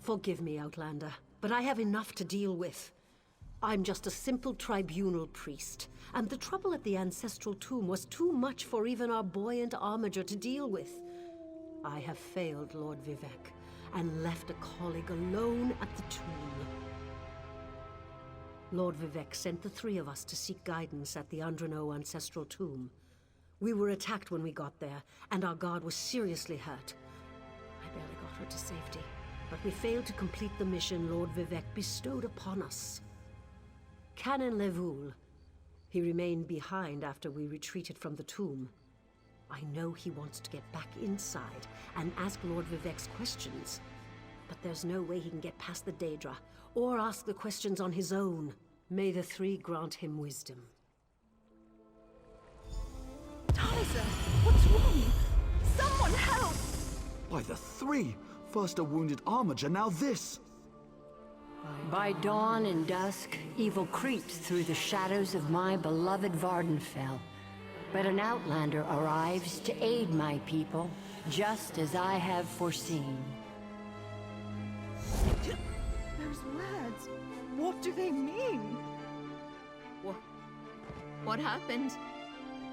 Forgive me, Outlander, but I have enough to deal with. I'm just a simple tribunal priest, and the trouble at the ancestral tomb was too much for even our buoyant armiger to deal with. I have failed Lord Vivec, and left a colleague alone at the tomb. Lord Vivec sent the three of us to seek guidance at the Andrano ancestral tomb. We were attacked when we got there, and our guard was seriously hurt. I barely got her to safety, but we failed to complete the mission Lord Vivec bestowed upon us. Canon Levoul. He remained behind after we retreated from the tomb. I know he wants to get back inside and ask Lord Vivec's questions, but there's no way he can get past the Daedra, or ask the questions on his own. May the three grant him wisdom. Tyser, what's wrong? Someone help! By the three! First a wounded armiger, now this! By dawn and dusk, evil creeps through the shadows of my beloved Vardenfell. But an outlander arrives to aid my people, just as I have foreseen. Those words, what do they mean? What happened?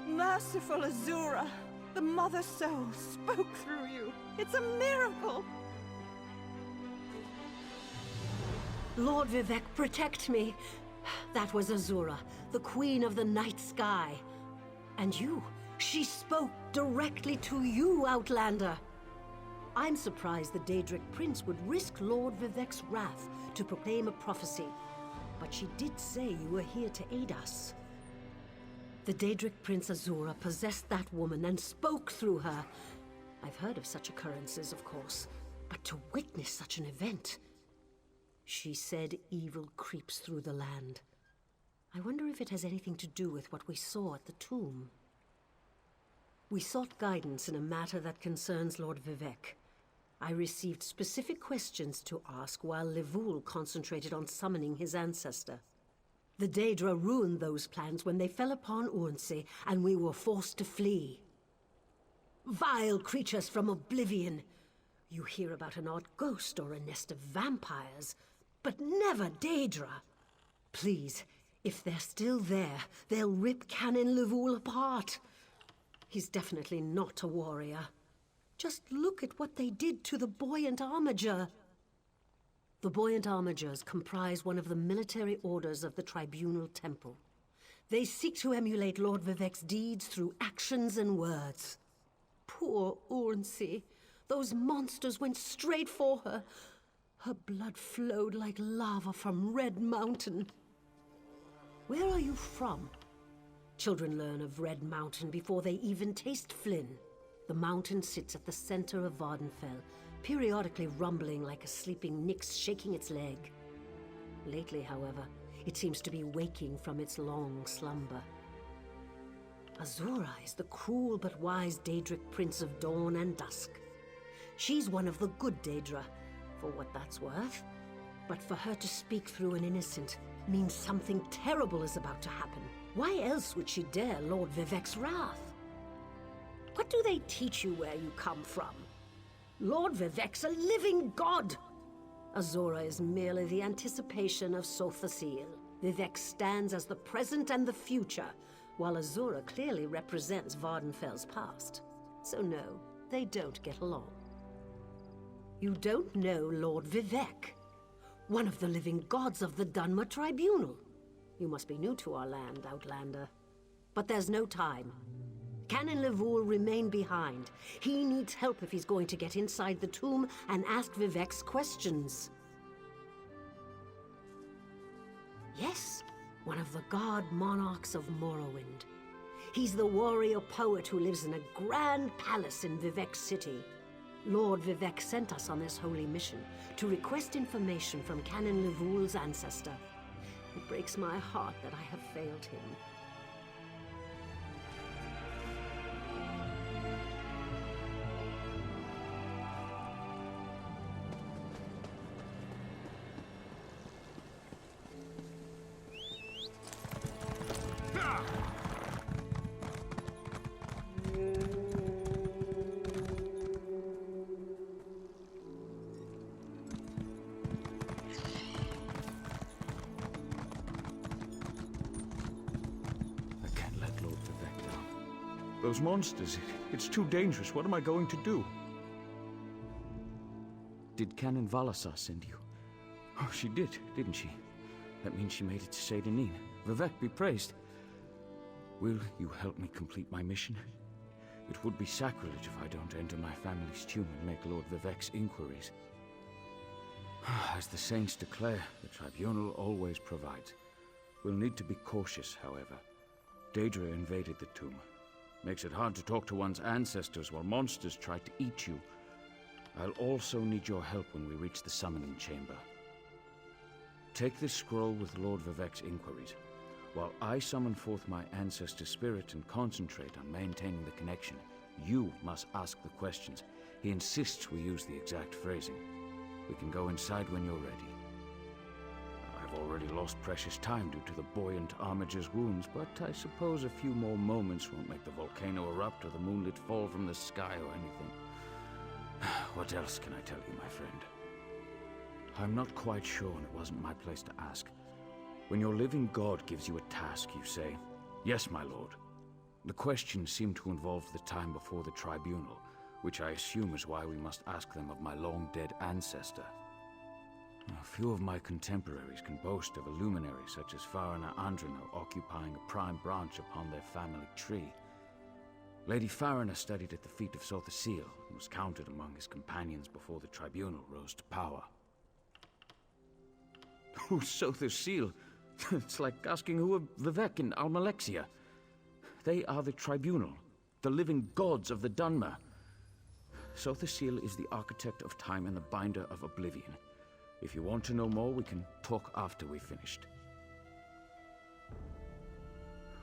Merciful Azura, the Mother Soul spoke through you. It's a miracle! Lord Vivec, protect me! That was Azura, the Queen of the Night Sky. And you, she spoke directly to you, Outlander. I'm surprised the Daedric Prince would risk Lord Vivec's wrath to proclaim a prophecy. But she did say you were here to aid us. The Daedric Prince Azura possessed that woman and spoke through her. I've heard of such occurrences, of course, but to witness such an event... She said evil creeps through the land. I wonder if it has anything to do with what we saw at the tomb. We sought guidance in a matter that concerns Lord Vivec. I received specific questions to ask while Levoul concentrated on summoning his ancestor. The Daedra ruined those plans when they fell upon Urnsey, and we were forced to flee. Vile creatures from oblivion! You hear about an odd ghost or a nest of vampires, but never Daedra. Please, if they're still there, they'll rip Canon Levoul apart. He's definitely not a warrior. Just look at what they did to the Buoyant Armiger. The Buoyant Armigers comprise one of the military orders of the Tribunal Temple. They seek to emulate Lord Vivec's deeds through actions and words. Poor Urnsey. Those monsters went straight for her. Her blood flowed like lava from Red Mountain. Where are you from? Children learn of Red Mountain before they even taste Flynn. The mountain sits at the center of Vardenfell, periodically rumbling like a sleeping Nyx shaking its leg. Lately, however, it seems to be waking from its long slumber. Azura is the cruel but wise Daedric Prince of Dawn and Dusk. She's one of the good Daedra, for what that's worth. But for her to speak through an innocent means something terrible is about to happen. Why else would she dare Lord Vivec's wrath? What do they teach you where you come from? Lord Vivec's a living god! Azura is merely the anticipation of Sothasil. Vivec stands as the present and the future, while Azura clearly represents Vardenfell's past. So no, they don't get along. You don't know Lord Vivec, one of the living gods of the Dunmer Tribunal. You must be new to our land, Outlander. But there's no time. Canon Levoul remain behind. He needs help if he's going to get inside the tomb and ask Vivec's questions. Yes, one of the god monarchs of Morrowind. He's the warrior poet who lives in a grand palace in Vivec City. Lord Vivec sent us on this holy mission to request information from Canon Levoul's ancestor. It breaks my heart that I have failed him. Those monsters, it's too dangerous. What am I going to do? Did Canon Valasar send you? Oh, she did, didn't she? That means she made it to Seydanin. Vivek be praised. Will you help me complete my mission? It would be sacrilege if I don't enter my family's tomb and make Lord Vivek's inquiries. As the saints declare, the tribunal always provides. We'll need to be cautious, however. Daedra invaded the tomb. Makes it hard to talk to one's ancestors while monsters try to eat you. I'll also need your help when we reach the summoning chamber. Take this scroll with Lord Vivek's inquiries, while I summon forth my ancestor spirit and concentrate on maintaining the connection. You must ask the questions. He insists we use the exact phrasing. We can go inside when you're ready. I've already lost precious time due to the buoyant armiger's wounds, but I suppose a few more moments won't make the volcano erupt or the moonlit fall from the sky or anything. What else can I tell you, my friend? I'm not quite sure, and it wasn't my place to ask. When your living god gives you a task, you say, "Yes, my lord." The questions seem to involve the time before the tribunal, which I assume is why we must ask them of my long-dead ancestor. A few of my contemporaries can boast of a luminary such as Farina Andrano occupying a prime branch upon their family tree. Lady Farina studied at the feet of Sotha Sil and was counted among his companions before the tribunal rose to power. Who's Sotha Sil? It's like asking who are Vivek and Almalexia. They are the tribunal, the living gods of the Dunmer. Sotha Sil is the architect of time and the binder of oblivion. If you want to know more, we can talk after we've finished.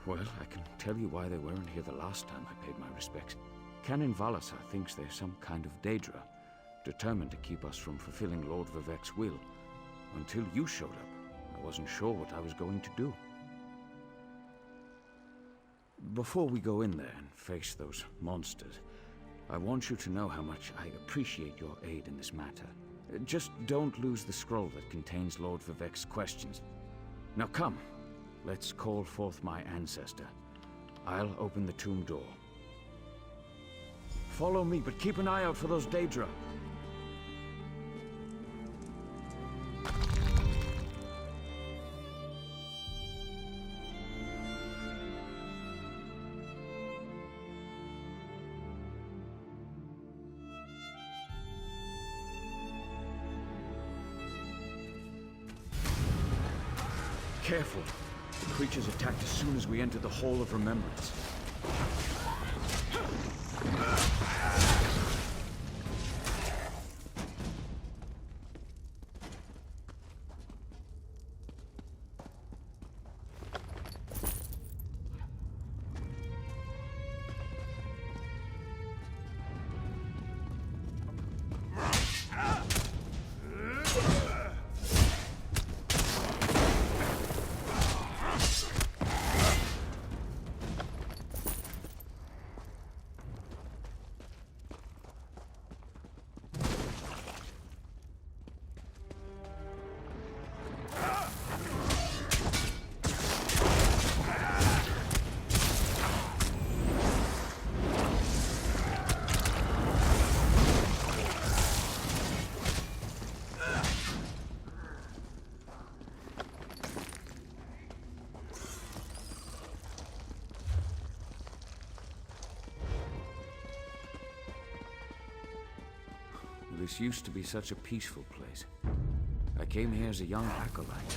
Well, I can tell you why they weren't here the last time I paid my respects. Canon Valasar thinks they're some kind of Daedra, determined to keep us from fulfilling Lord Vivek's will. Until you showed up, I wasn't sure what I was going to do. Before we go in there and face those monsters, I want you to know how much I appreciate your aid in this matter. Just don't lose the scroll that contains Lord Vivek's questions. Now come, let's call forth my ancestor. I'll open the tomb door. Follow me, but keep an eye out for those Daedra. Careful. The creatures attacked as soon as we entered the Hall of Remembrance. This used to be such a peaceful place. I came here as a young acolyte.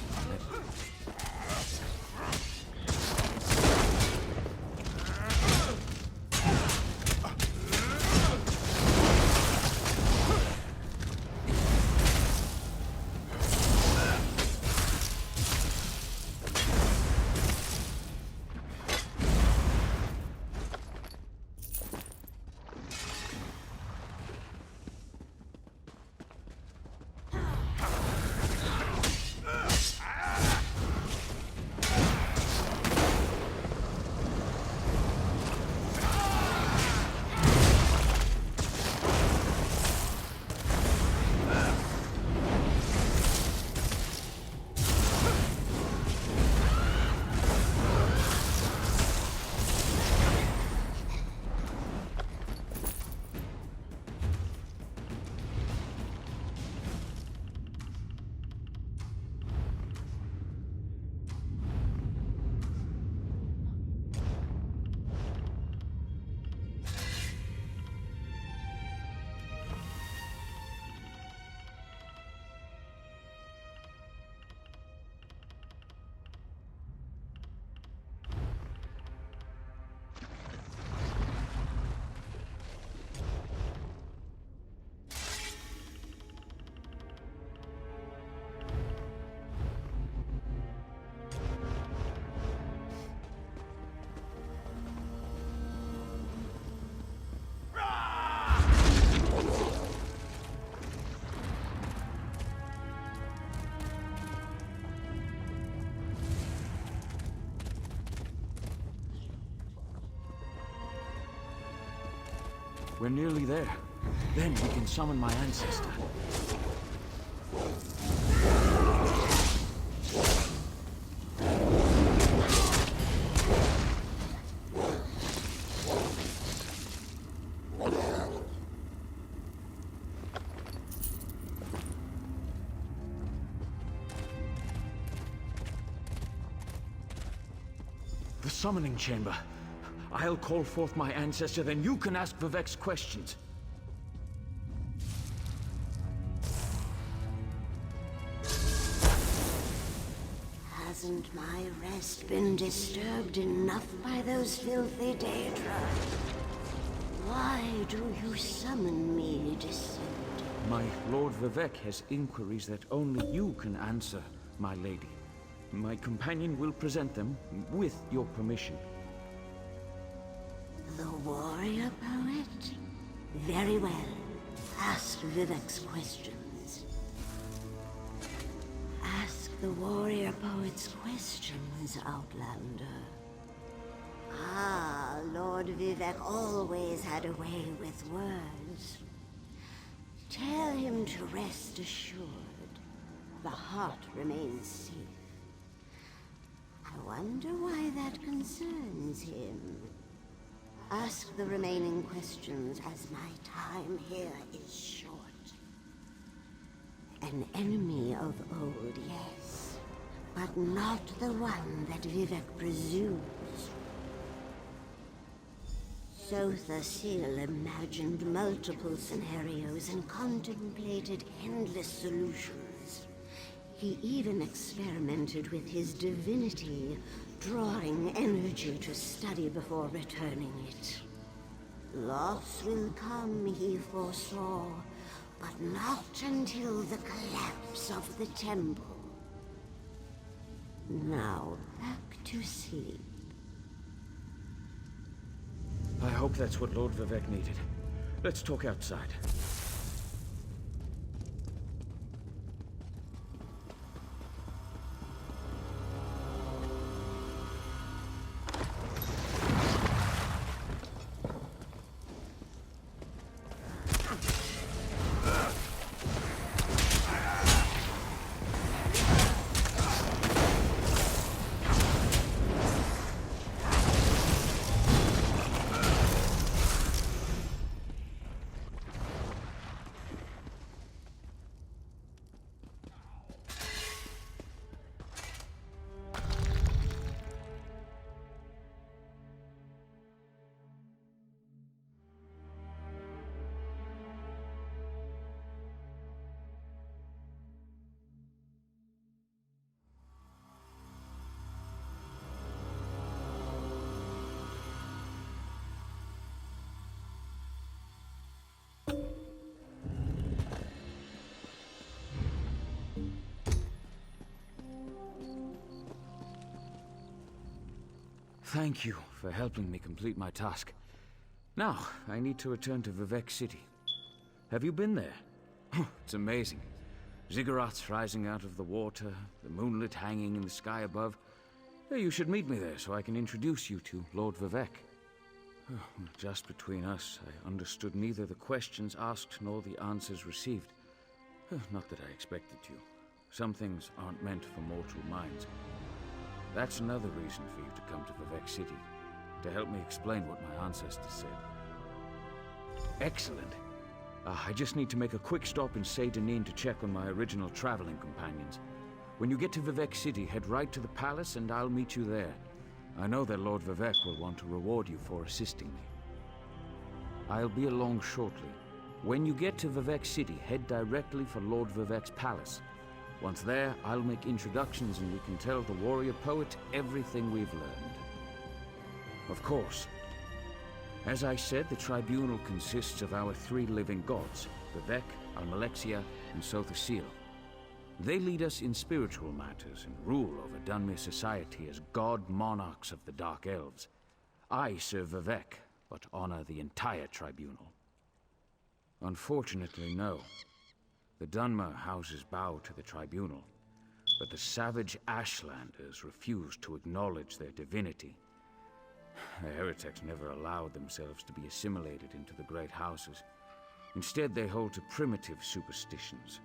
We're nearly there. Then we can summon my ancestor. The summoning chamber. I'll call forth my ancestor, then you can ask Vivek's questions. Hasn't my rest been disturbed enough by those filthy Daedra? Why do you summon me, descendant? My Lord Vivek has inquiries that only you can answer, my lady. My companion will present them with your permission. The warrior poet? Very well. Ask Vivek's questions. Ask the warrior poet's questions, Outlander. Ah, Lord Vivek always had a way with words. Tell him to rest assured. The heart remains safe. I wonder why that concerns him. Ask the remaining questions, as my time here is short. An enemy of old, yes, but not the one that Vivek presumes. Sotha Sil imagined multiple scenarios and contemplated endless solutions. He even experimented with his divinity, drawing energy to study before returning it. Loss will come, he foresaw, but not until the collapse of the temple. Now, back to sleep. I hope that's what Lord Vivek needed. Let's talk outside. Thank you for helping me complete my task. Now, I need to return to Vivek City. Have you been there? Oh, it's amazing. Ziggurats rising out of the water, the moonlit hanging in the sky above. You should meet me there so I can introduce you to Lord Vivek. Oh, just between us, I understood neither the questions asked nor the answers received. Not that I expected to. Some things aren't meant for mortal minds. That's another reason for you to come to Vivek City, to help me explain what my ancestors said. Excellent. I just need to make a quick stop in Seydanin to check on my original traveling companions. When you get to Vivek City, head right to the palace and I'll meet you there. I know that Lord Vivek will want to reward you for assisting me. I'll be along shortly. When you get to Vivek City, head directly for Lord Vivek's palace. Once there, I'll make introductions and we can tell the warrior poet everything we've learned. Of course. As I said, the tribunal consists of our three living gods, Vivek, Almalexia, and Sotha Sil. They lead us in spiritual matters and rule over Dunmer society as god monarchs of the Dark Elves. I serve Vivek, but honor the entire tribunal. Unfortunately, no. The Dunmer houses bow to the tribunal, but the savage Ashlanders refuse to acknowledge their divinity. The heretics never allowed themselves to be assimilated into the great houses. Instead, they hold to primitive superstitions.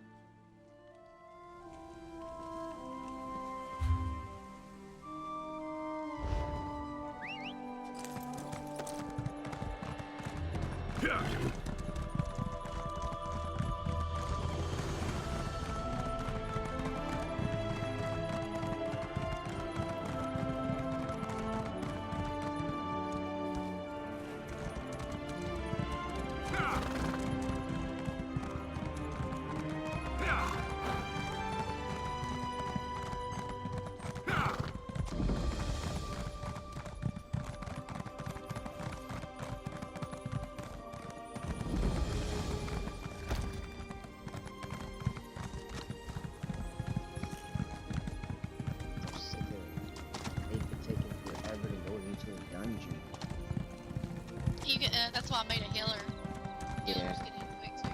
You get, that's why I made a healer. Healers Yeah. get hit quick too.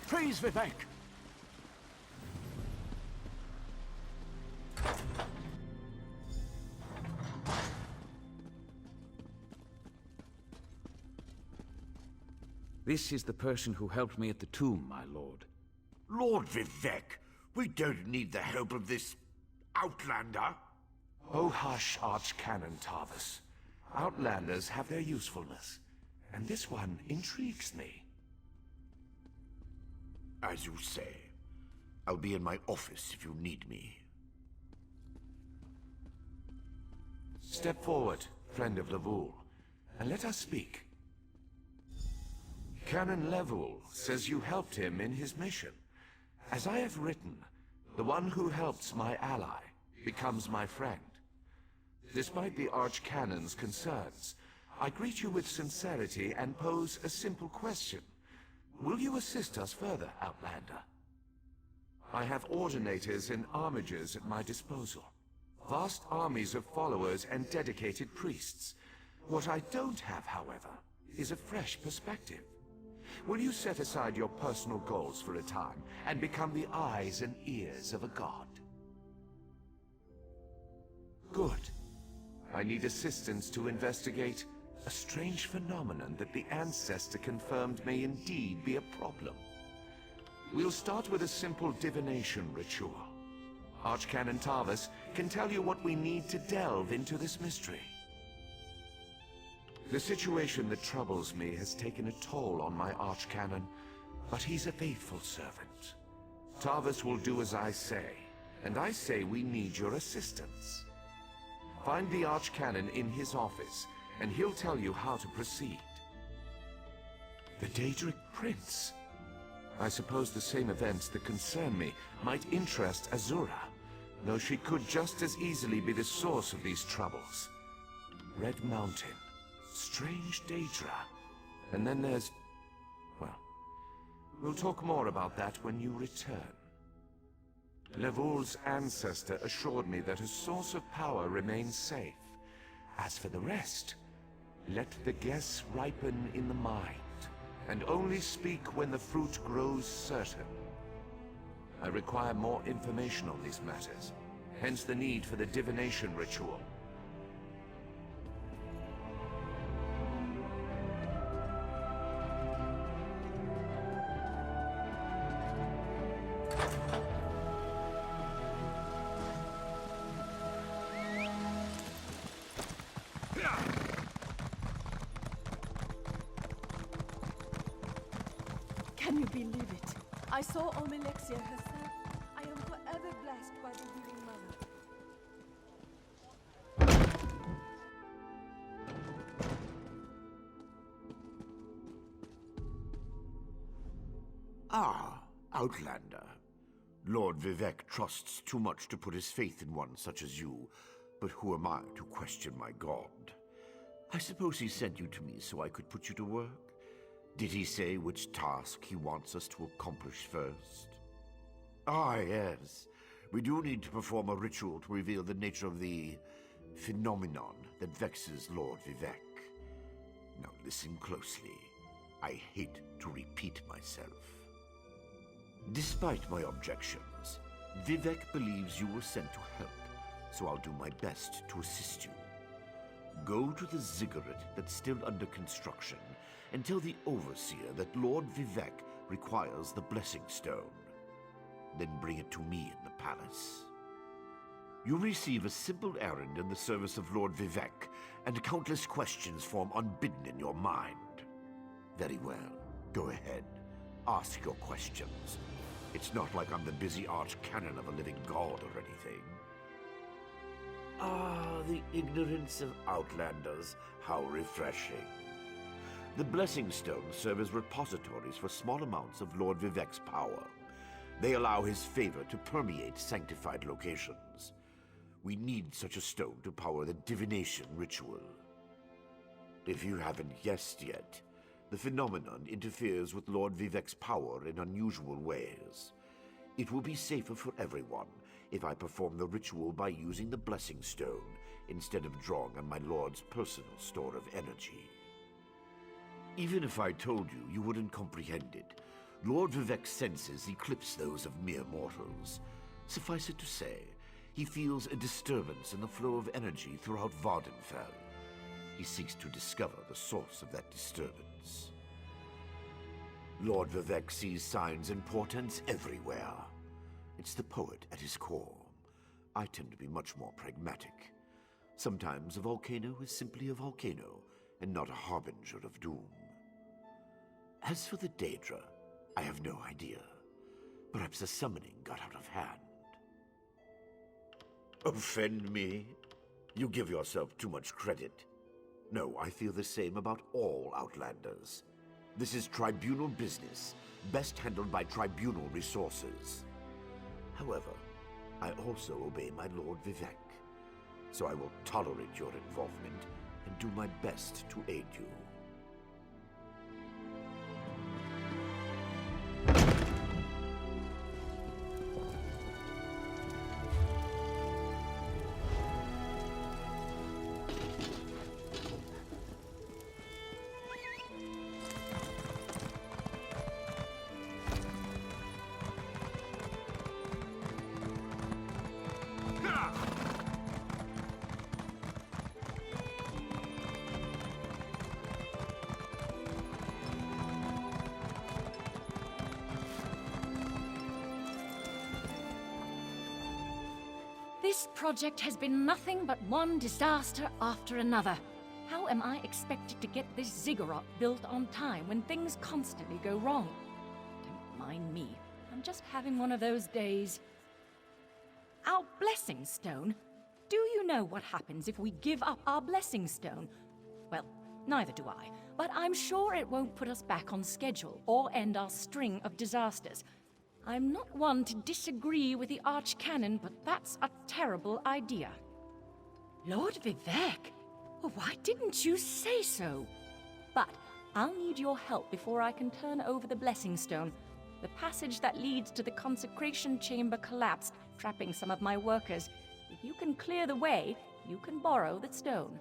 Praise Vivek! This is the person who helped me at the tomb, my lord. Lord Vivek, we don't need the help of this outlander. Oh hush, Archcanon Tarvis. Outlanders have their usefulness, and this one intrigues me. As you say. I'll be in my office if you need me. Step forward, friend of Levoul, and let us speak. Canon Levoul says you helped him in his mission. As I have written, the one who helps my ally becomes my friend. Despite the Archcanon's concerns, I greet you with sincerity and pose a simple question. Will you assist us further, Outlander? I have ordinators and armigers at my disposal. Vast armies of followers and dedicated priests. What I don't have, however, is a fresh perspective. Will you set aside your personal goals for a time and become the eyes and ears of a god? Good. I need assistance to investigate a strange phenomenon that the Ancestor confirmed may indeed be a problem. We'll start with a simple divination ritual. Archcanon Tarvis can tell you what we need to delve into this mystery. The situation that troubles me has taken a toll on my Archcanon, but he's a faithful servant. Tarvis will do as I say, and I say we need your assistance. Find the Archcanon in his office, and he'll tell you how to proceed. The Daedric Prince. I suppose the same events that concern me might interest Azura, though she could just as easily be the source of these troubles. Red Mountain. Strange Daedra. And then there's... well, we'll talk more about that when you return. Levoul's ancestor assured me that a source of power remains safe. As for the rest, let the guess ripen in the mind, and only speak when the fruit grows certain. I require more information on these matters, hence the need for the divination ritual. Can you believe it? I saw Omilexia herself. I am forever blessed by the Healing Mother. Ah, Outlander. Lord Vivek trusts too much to put his faith in one such as you, but who am I to question my god? I suppose he sent you to me so I could put you to work? Did he say which task he wants us to accomplish first? Ah, yes. We do need to perform a ritual to reveal the nature of the phenomenon that vexes Lord Vivek. Now listen closely. I hate to repeat myself. Despite my objections, Vivek believes you were sent to help, so I'll do my best to assist you. Go to the ziggurat that's still under construction and tell the overseer that Lord Vivek requires the blessing stone. Then bring it to me in the palace. You receive a simple errand in the service of Lord Vivek, and countless questions form unbidden in your mind. Very well. Go ahead. Ask your questions. It's not like I'm the busy arch-canon of a living god or anything. Ah, the ignorance of Outlanders. How refreshing. The Blessing Stones serve as repositories for small amounts of Lord Vivek's power. They allow his favor to permeate sanctified locations. We need such a stone to power the divination ritual. If you haven't guessed yet, the phenomenon interferes with Lord Vivek's power in unusual ways. It will be safer for everyone if I perform the ritual by using the Blessing Stone instead of drawing on my Lord's personal store of energy. Even if I told you, you wouldn't comprehend it. Lord Vivek's senses eclipse those of mere mortals. Suffice it to say, he feels a disturbance in the flow of energy throughout Vardenfell. He seeks to discover the source of that disturbance. Lord Vivek sees signs and portents everywhere. It's the poet at his core. I tend to be much more pragmatic. Sometimes a volcano is simply a volcano, and not a harbinger of doom. As for the Daedra, I have no idea. Perhaps the summoning got out of hand. Offend me? You give yourself too much credit. No, I feel the same about all Outlanders. This is tribunal business, best handled by tribunal resources. However, I also obey my Lord Vivek, so I will tolerate your involvement and do my best to aid you. This project has been nothing but one disaster after another. How am I expected to get this ziggurat built on time when things constantly go wrong? Don't mind me. I'm just having one of those days. Our blessing stone? Do you know what happens if we give up our blessing stone? Well, neither do I, but I'm sure it won't put us back on schedule or end our string of disasters. I'm not one to disagree with the Archcanon, but that's a terrible idea. Lord Vivek? Well, why didn't you say so? But I'll need your help before I can turn over the Blessing Stone. The passage that leads to the consecration chamber collapsed, trapping some of my workers. If you can clear the way, you can borrow the stone.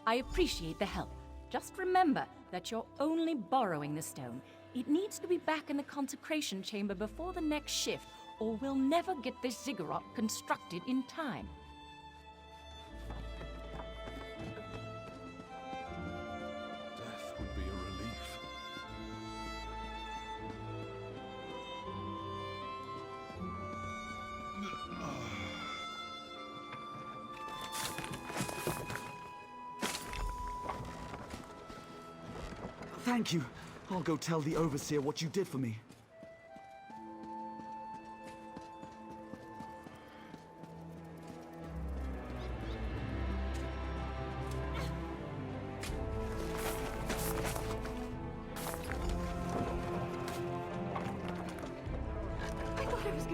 I appreciate the help. Just remember that you're only borrowing the stone. It needs to be back in the consecration chamber before the next shift, or we'll never get this ziggurat constructed in time. Death would be a relief. Thank you. I'll go tell the Overseer what you did for me.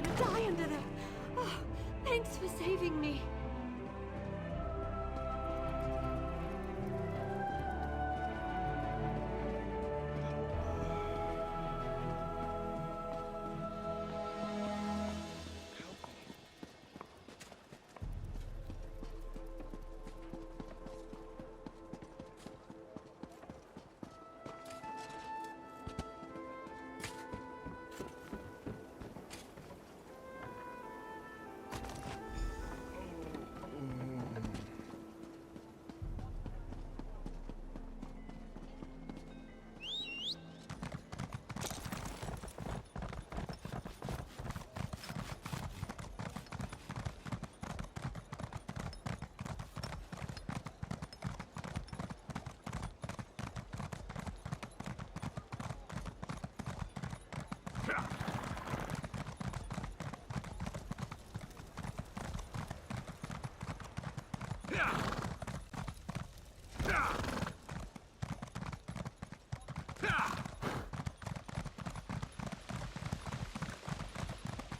gonna die under there. Oh, thanks for saving me.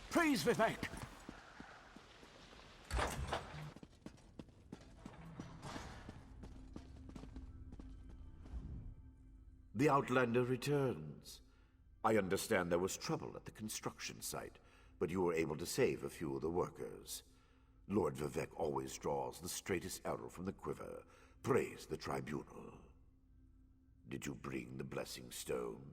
Praise Vivek! The Outlander returns. I understand there was trouble at the construction site, but you were able to save a few of the workers. Lord Vivek always draws the straightest arrow from the quiver. Praise the tribunal. Did you bring the blessing stone?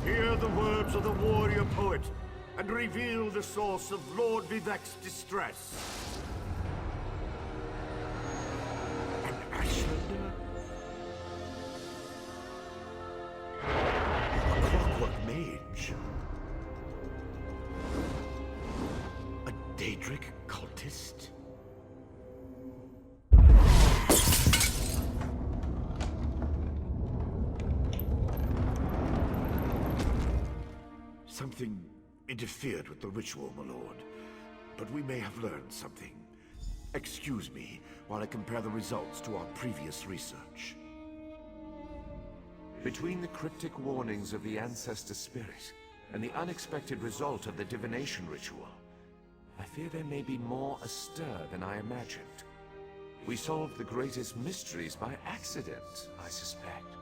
Hear the words of the warrior poet, and reveal the source of Lord Vivek's distress. An Ashlander? A clockwork mage? A Daedric cultist? Something interfered with the ritual, my lord. But we may have learned something. Excuse me while I compare the results to our previous research. Between the cryptic warnings of the ancestor spirit and the unexpected result of the divination ritual, I fear there may be more astir than I imagined. We solved the greatest mysteries by accident, I suspect.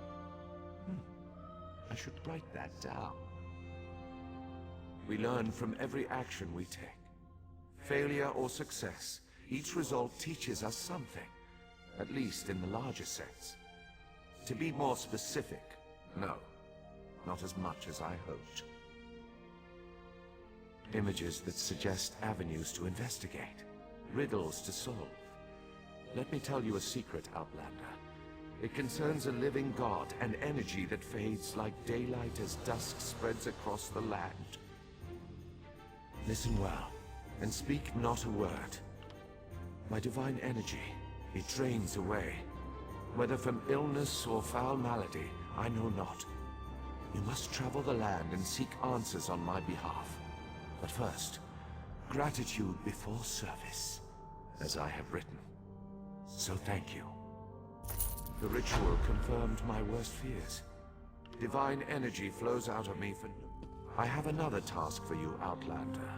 I should write that down. We learn from every action we take. Failure or success, each result teaches us something, at least in the larger sense. To be more specific, no, not as much as I hoped. Images that suggest avenues to investigate, riddles to solve. Let me tell you a secret, Outlander. It concerns a living god, an energy that fades like daylight as dusk spreads across the land. Listen well, and speak not a word. My divine energy, it drains away. Whether from illness or foul malady, I know not. You must travel the land and seek answers on my behalf. But first, gratitude before service, as I have written. So thank you. The ritual confirmed my worst fears. Divine energy flows out of me for... I have another task for you, Outlander.